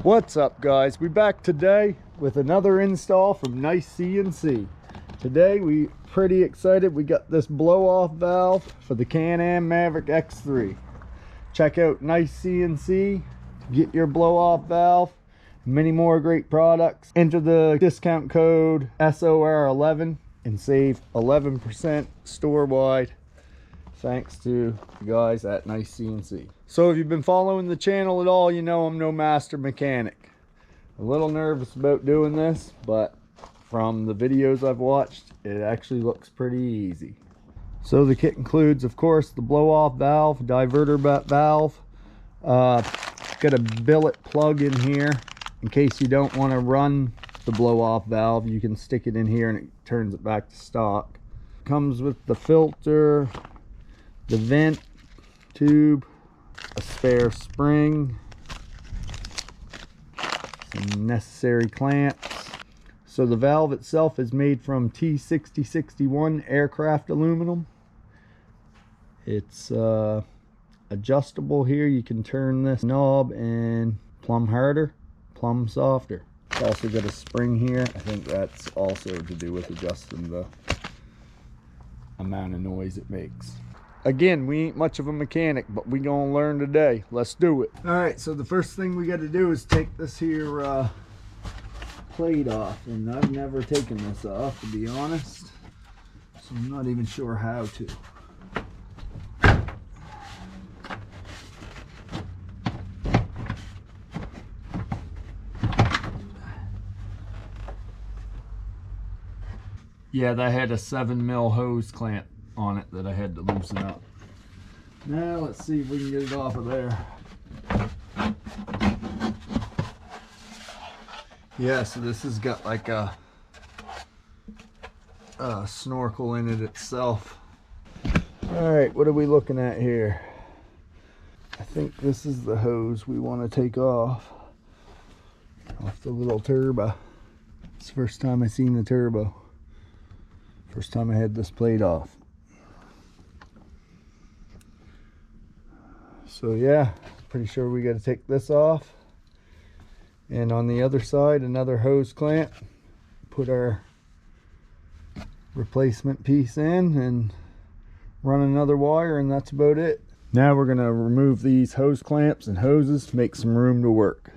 What's up, guys? We back today with another install from NiceCNC. Today we pretty excited. We got this blow-off valve for the Can-Am Maverick X3. Check out NiceCNC to get your blow-off valve. Many more great products. Enter the discount code SOR11 and save 11% store-wide. Thanks to the guys at NiceCNC. So if you've been following the channel at all, you know I'm no master mechanic. A little nervous about doing this, but from the videos I've watched, it actually looks pretty easy. So the kit includes, of course, the blow-off valve, diverter valve. Got a billet plug in here in case you don't want to run the blow-off valve. You can stick it in here and it turns it back to stock. Comes with the filter, the vent tube, a spare spring, some necessary clamps. So the valve itself is made from T6061 aircraft aluminum. It's adjustable here. You can turn this knob and plumb harder, plumb softer. It's also got a spring here. I think that's also to do with adjusting the amount of noise it makes. Again, we ain't much of a mechanic, but we gonna learn today. Let's do it. All right, so the first thing we got to do is take this here plate off, and I've never taken this off, to be honest, so I'm not even sure how to. Yeah, that had a 7mm hose clamp on it that I had to loosen up. Now let's see if we can get it off of there. Yeah, so this has got like a snorkel in it itself. All right, what are we looking at here? I think this is the hose we want to take off the little turbo. It's the first time I seen the turbo. First time I had this plate off. So yeah, pretty sure we got to take this off. And on the other side, another hose clamp. Put our replacement piece in and run another wire, and that's about it. Now we're going to remove these hose clamps and hoses to make some room to work.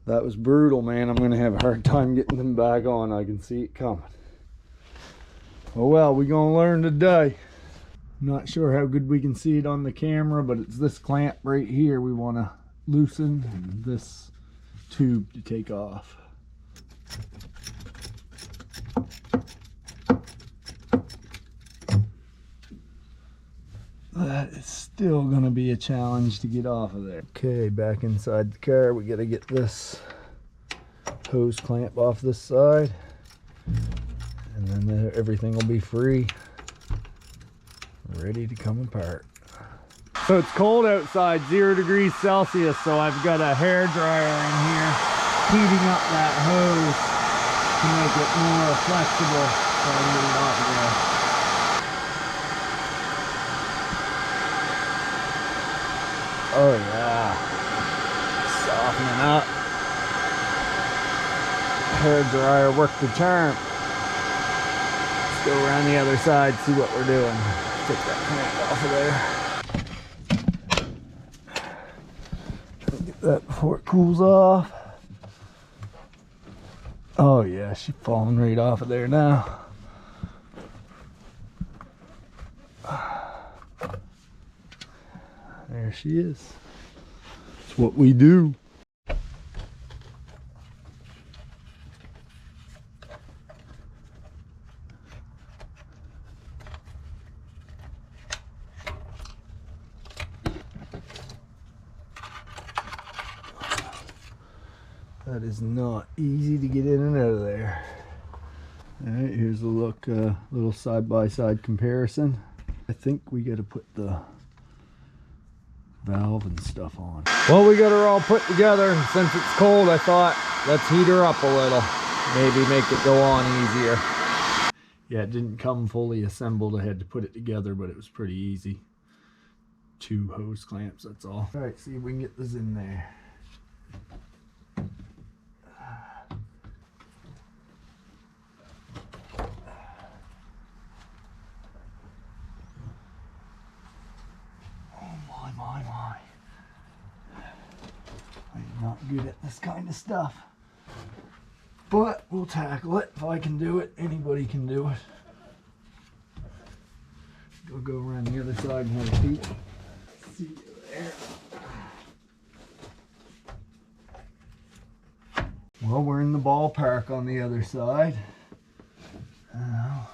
That was brutal, man. I'm gonna have a hard time getting them back on. I can see it coming. Oh well, we're gonna learn today. I'm not sure how good we can see it on the camera, but it's this clamp right here we want to loosen, and this tube to take off. That is still gonna be a challenge to get off of there. Okay, back inside the car, we gotta get this hose clamp off this side, and then everything will be free, ready to come apart. So it's cold outside, 0 degrees Celsius, so I've got a hair dryer in here heating up that hose to make it more flexible so I can get it off of there. Oh yeah, softening up. Hair dryer worked the charm. Let's go around the other side, see what we're doing. Take that clamp off of there. Get that before it cools off. Oh yeah, she's falling right off of there now. There she is. It's what we do. That is not easy to get in and out of there. All right, here's a look, little side-by-side comparison. I think we got to put the valve and stuff on. Well, we got her all put together. Since it's cold, I thought let's heat her up a little. Maybe make it go on easier. Yeah, it didn't come fully assembled. I had to put it together, but it was pretty easy. 2 hose clamps, that's all. All right, see if we can get this in there. My. I'm not good at this kind of stuff. But we'll tackle it. If I can do it, anybody can do it. Go around the other side and have a peek. See you there. Well, we're in the ballpark on the other side. Now,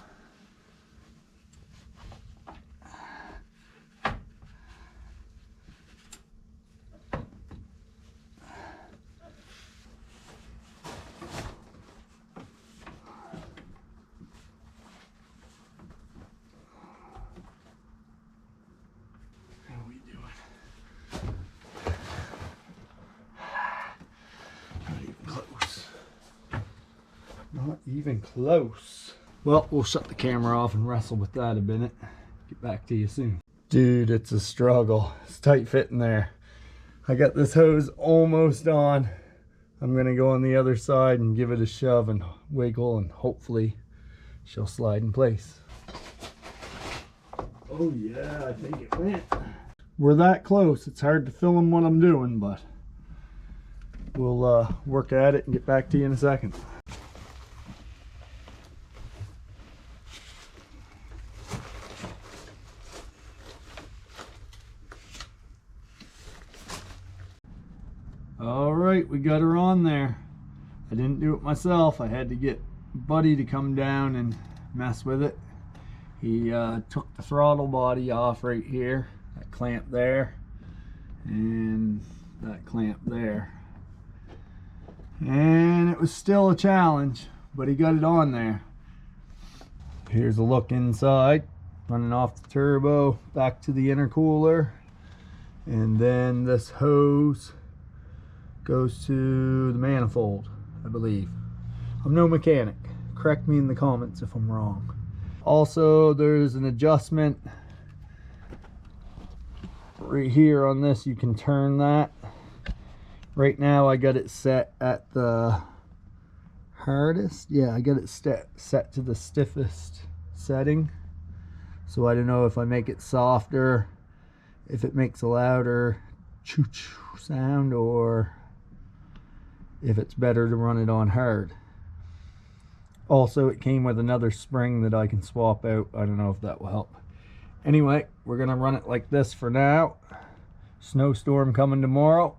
not even close. Well, we'll shut the camera off and wrestle with that a minute. Get back to you soon. Dude, it's a struggle. It's tight fitting there. I got this hose almost on. I'm gonna go on the other side and give it a shove and wiggle, and hopefully she'll slide in place. Oh yeah, I think it went. We're that close. It's hard to film what I'm doing, but we'll work at it and get back to you in a second. All right, we got her on there. I didn't do it myself. I had to get Buddy to come down and mess with it. He took the throttle body off right here, that clamp there, and that clamp there. And it was still a challenge, but he got it on there. Here's a look inside, running off the turbo, back to the intercooler, and then this hose goes to the manifold, I believe. I'm no mechanic. Correct me in the comments if I'm wrong. Also, there's an adjustment right here on this. You can turn that. Right now I got it set at the hardest. Yeah, I got it set to the stiffest setting. So I don't know if I make it softer, if it makes a louder choo-choo sound, or if it's better to run it on hard. Also, it came with another spring that I can swap out. I don't know if that will help. Anyway, we're gonna run it like this for now. Snowstorm coming tomorrow.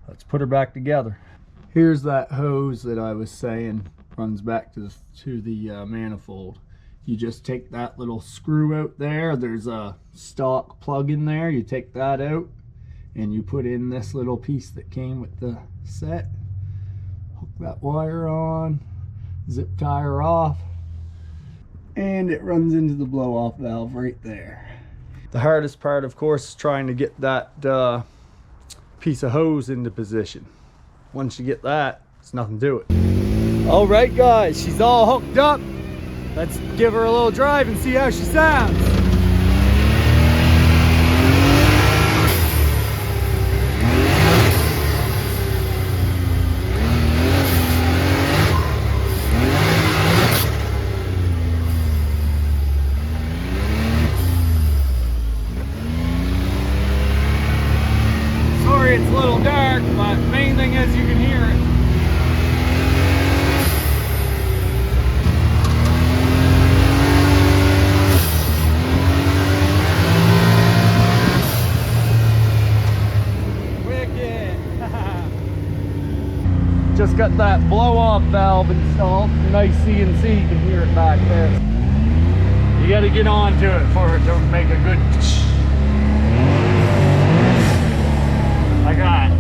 Let's put her back together. Here's that hose that I was saying runs back to the manifold. You just take that little screw out there. There's a stock plug in there. You take that out and you put in this little piece that came with the set. Hook that wire on, zip tie her off, and it runs into the blow-off valve right there. The hardest part, of course, is trying to get that piece of hose into position. Once you get that, it's nothing to it. All right, guys, she's all hooked up. Let's give her a little drive and see how she sounds. Sorry it's a little dark, but main thing is you can hear it. Just got that blow-off valve installed. NiceCNC, you can hear it back there. You got to get onto it for it to make a good. I got it.